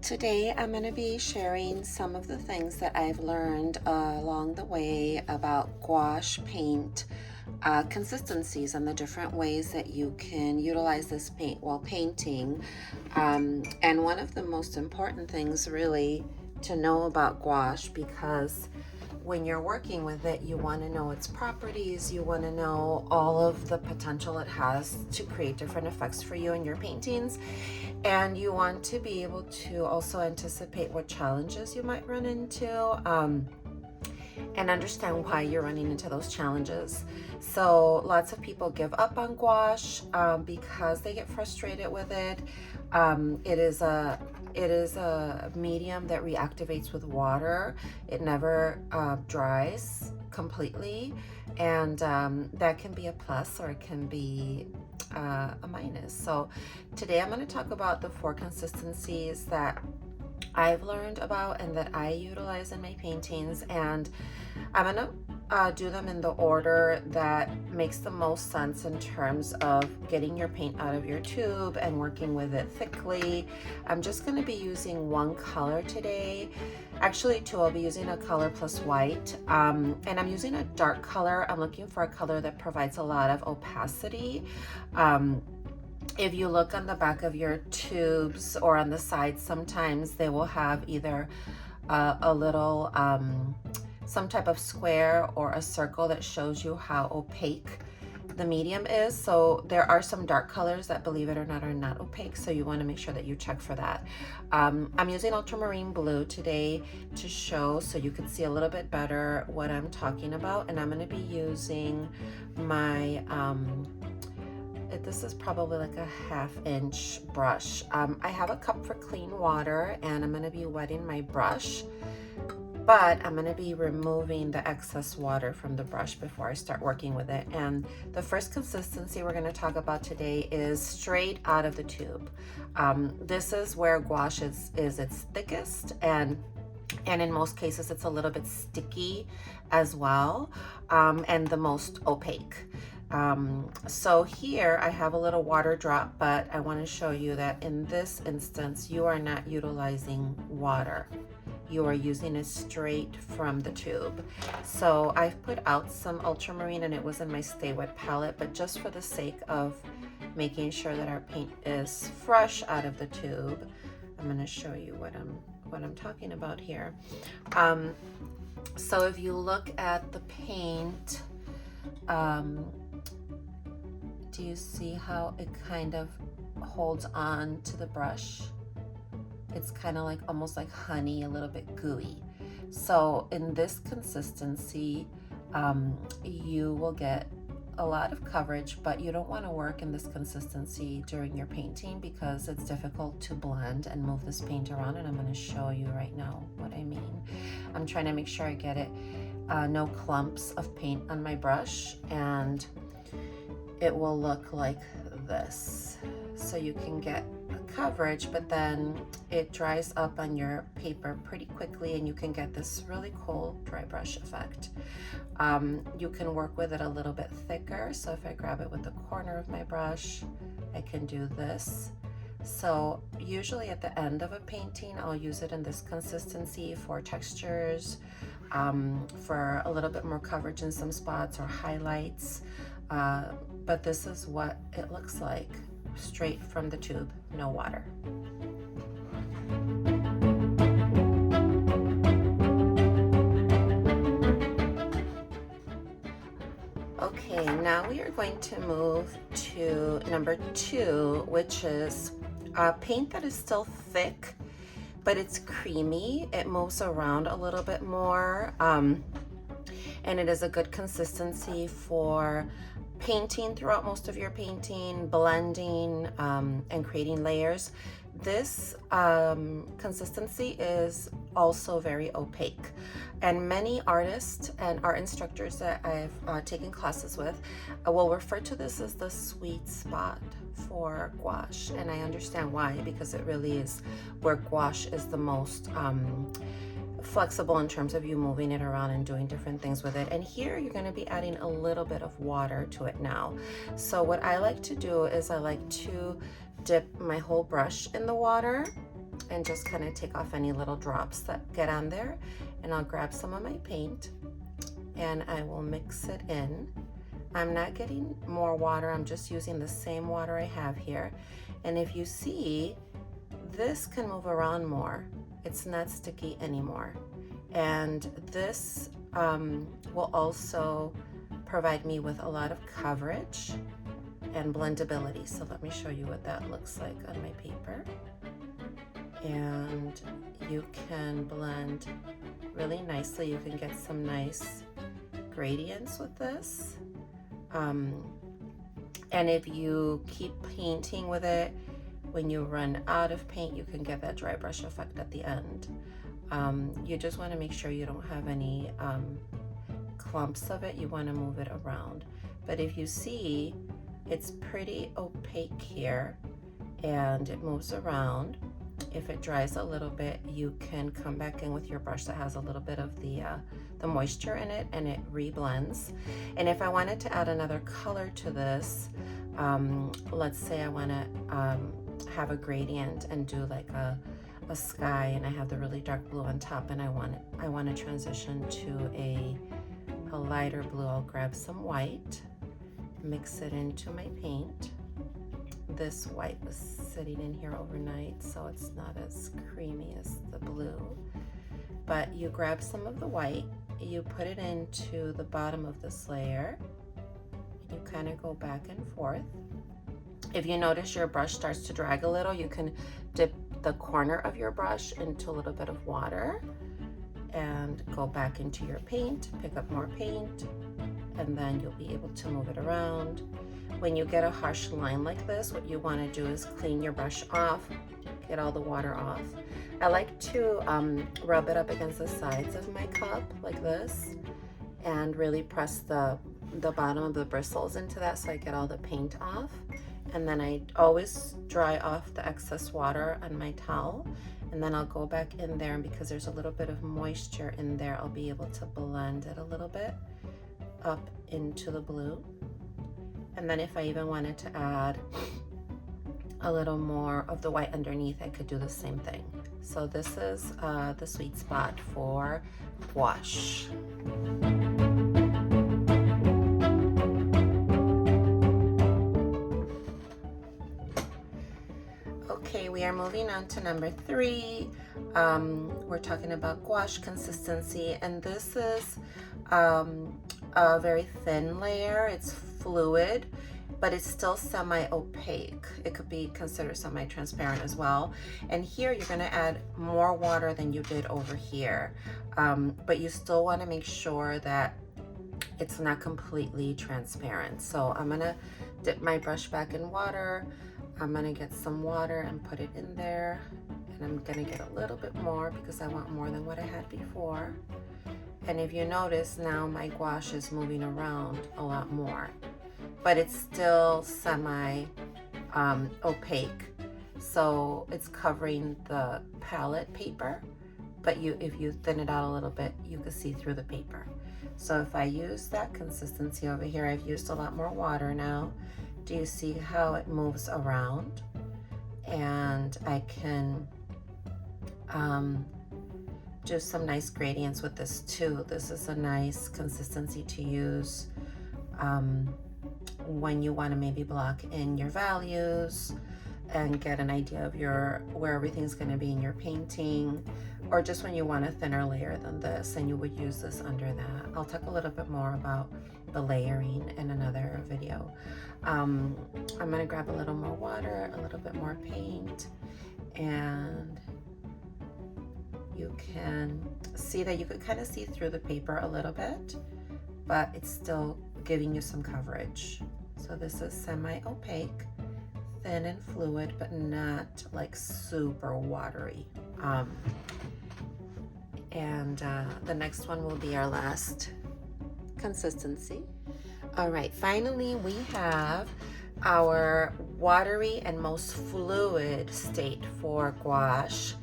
Today I'm going to be sharing some of the things that I've learned along the way about gouache paint consistencies and the different ways that you can utilize this paint while painting. And one of the most important things really to know about gouache, because when you're working with it, you want to know its properties, you want to know all of the potential it has to create different effects for you in your paintings, and you want to be able to also anticipate what challenges you might run into, and understand why you're running into those challenges. So lots of people give up on gouache because they get frustrated with it. It is a medium that reactivates with water. It never dries completely, and that can be a plus or it can be a minus. So today I'm going to talk about the 4 consistencies that I've learned about and that I utilize in my paintings, and I'm gonna do them in the order that makes the most sense in terms of getting your paint out of your tube and working with it thickly. I'm just going to be using one color today. Actually 2. I'll be using a color plus white, and I'm using a dark color. I'm looking for a color that provides a lot of opacity. If you look on the back of your tubes or on the sides, sometimes they will have either a little some type of square or a circle that shows you how opaque the medium is. So there are some dark colors that, believe it or not, are not opaque, so you want to make sure that you check for that. I'm using ultramarine blue today to show, so you can see a little bit better what I'm talking about. And I'm going to be using my this is probably like a 1/2 inch brush. I have a cup for clean water, and I'm going to be wetting my brush, but I'm going to be removing the excess water from the brush before I start working with it. And the first consistency we're going to talk about today is straight out of the tube. This is where gouache is its thickest, and in most cases it's a little bit sticky as well, and the most opaque. So here I have a little water drop, but I want to show you that in this instance you are not utilizing water. You are using it straight from the tube. So I've put out some ultramarine and it was in my Stay Wet palette, but just for the sake of making sure that our paint is fresh out of the tube, I'm going to show you what I'm talking about here. So if you look at the paint, do you see how it kind of holds on to the brush? It's kind of like almost like honey, a little bit gooey. So in this consistency, you will get a lot of coverage, but you don't want to work in this consistency during your painting because it's difficult to blend and move this paint around, and I'm going to show you right now what I mean. I'm trying to make sure I get it no clumps of paint on my brush, and it will look like this. So you can get coverage, but then it dries up on your paper pretty quickly, and you can get this really cool dry brush effect. You can work with it a little bit thicker. So if I grab it with the corner of my brush, I can do this. So usually at the end of a painting, I'll use it in this consistency for textures, for a little bit more coverage in some spots or highlights. But this is what it looks like, straight from the tube, no water. Okay, now we are going to move to number 2, which is paint that is still thick, but it's creamy. It moves around a little bit more, and it is a good consistency for painting throughout most of your painting, blending, and creating layers. This consistency is also very opaque, and many artists and art instructors that I've taken classes with will refer to this as the sweet spot for gouache, and I understand why, because it really is where gouache is the most flexible in terms of you moving it around and doing different things with it. And here you're going to be adding a little bit of water to it now. So what I like to do is I like to dip my whole brush in the water and just kind of take off any little drops that get on there. And I'll grab some of my paint and I will mix it in. I'm not getting more water, I'm just using the same water I have here. And if you see, this can move around more. It's not sticky anymore. And this will also provide me with a lot of coverage and blendability. So let me show you what that looks like on my paper. And you can blend really nicely. You can get some nice gradients with this. And if you keep painting with it, when you run out of paint, you can get that dry brush effect at the end. You just want to make sure you don't have any clumps of it. You want to move it around. But if you see, it's pretty opaque here and it moves around. If it dries a little bit, you can come back in with your brush that has a little bit of the moisture in it, and it reblends. And if I wanted to add another color to this, let's say I want to have a gradient and do like a sky, and I have the really dark blue on top, and I want to transition to a lighter blue. I'll grab some white, mix it into my paint. This white was sitting in here overnight, so it's not as creamy as the blue. But you grab some of the white, you put it into the bottom of this layer, you kind of go back and forth. If you notice your brush starts to drag a little, you can dip the corner of your brush into a little bit of water and go back into your paint, pick up more paint, and then you'll be able to move it around. When you get a harsh line like this, what you want to do is clean your brush off, get all the water off. I like to rub it up against the sides of my cup like this and really press the bottom of the bristles into that so I get all the paint off. And then I always dry off the excess water on my towel, and then I'll go back in there, and because there's a little bit of moisture in there, I'll be able to blend it a little bit up into the blue. And then if I even wanted to add a little more of the white underneath, I could do the same thing. So this is the sweet spot for gouache. Okay, we are moving on to number 3. We're talking about gouache consistency, and this is a very thin layer. It's fluid, but it's still semi-opaque. It could be considered semi-transparent as well. And here you're gonna add more water than you did over here, but you still wanna make sure that it's not completely transparent. So I'm gonna dip my brush back in water. I'm gonna get some water and put it in there, and I'm gonna get a little bit more because I want more than what I had before. And if you notice, now my gouache is moving around a lot more, but it's still semi opaque. So it's covering the palette paper, but if you thin it out a little bit, you can see through the paper. So if I use that consistency over here, I've used a lot more water now. Do you see how it moves around? And I can do some nice gradients with this too. This is a nice consistency to use when you want to maybe block in your values and get an idea of where everything's going to be in your painting, or just when you want a thinner layer than this, and you would use this under that. I'll talk a little bit more about the layering in another video. I'm going to grab a little more water, a little bit more paint, and you can see that you could kind of see through the paper a little bit, but it's still giving you some coverage. So this is semi-opaque, thin and fluid, but not like super watery. The next one will be our last consistency. All right, finally we have our watery and most fluid state for gouache,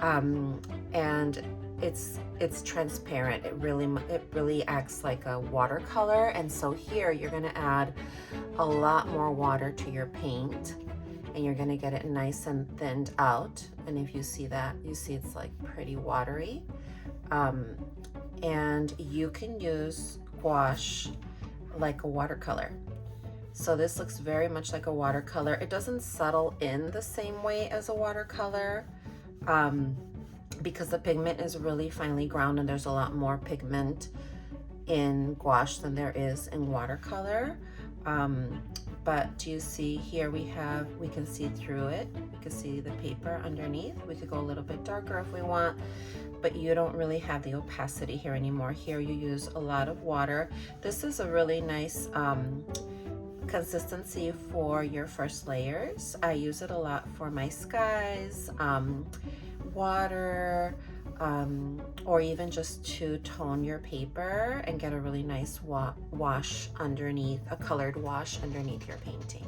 and it's transparent. It really acts like a watercolor. And so here you're going to add a lot more water to your paint, and you're gonna get it nice and thinned out. And if you see that, you see it's like pretty watery. And you can use gouache like a watercolor. So this looks very much like a watercolor. It doesn't settle in the same way as a watercolor because the pigment is really finely ground and there's a lot more pigment in gouache than there is in watercolor. But you see here we can see through it. We can see the paper underneath. We could go a little bit darker if we want, but you don't really have the opacity here anymore. Here you use a lot of water. This is a really nice consistency for your first layers. I use it a lot for my skies, water, or even just to tone your paper and get a really nice wash underneath, a colored wash underneath your painting.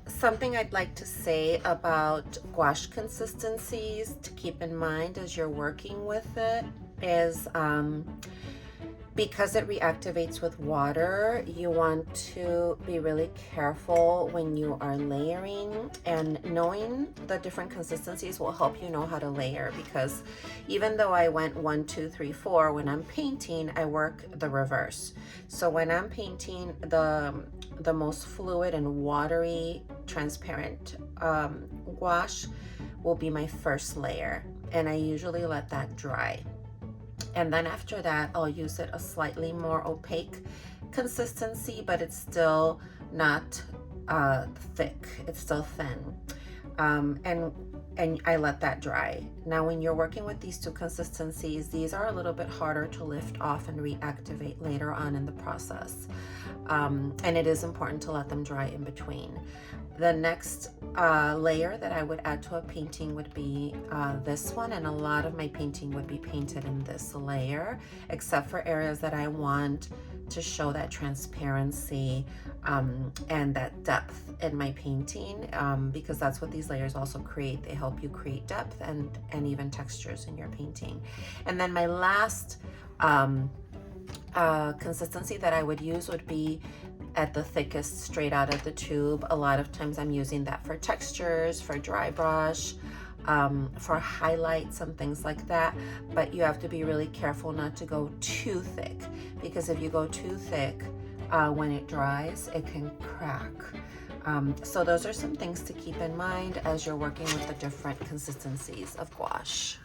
Something I'd like to say about gouache consistencies to keep in mind as you're working with it is because it reactivates with water, you want to be really careful when you are layering, and knowing the different consistencies will help you know how to layer, because even though I went 1, 2, 3, 4, when I'm painting, I work the reverse. So when I'm painting the most fluid and watery, transparent gouache will be my first layer, and I usually let that dry. And then after that, I'll use it a slightly more opaque consistency, but it's still not thick. It's still thin. And I let that dry. Now, when you're working with these two consistencies, these are a little bit harder to lift off and reactivate later on in the process. And it is important to let them dry in between. The next layer that I would add to a painting would be this one, and a lot of my painting would be painted in this layer, except for areas that I want to show that transparency and that depth in my painting, because that's what these layers also create. They help you create depth and even textures in your painting. And then my last consistency that I would use would be at the thickest, straight out of the tube. A lot of times I'm using that for textures, for dry brush, for highlights and things like that. But you have to be really careful not to go too thick, because if you go too thick, when it dries, it can crack. So those are some things to keep in mind as you're working with the different consistencies of gouache.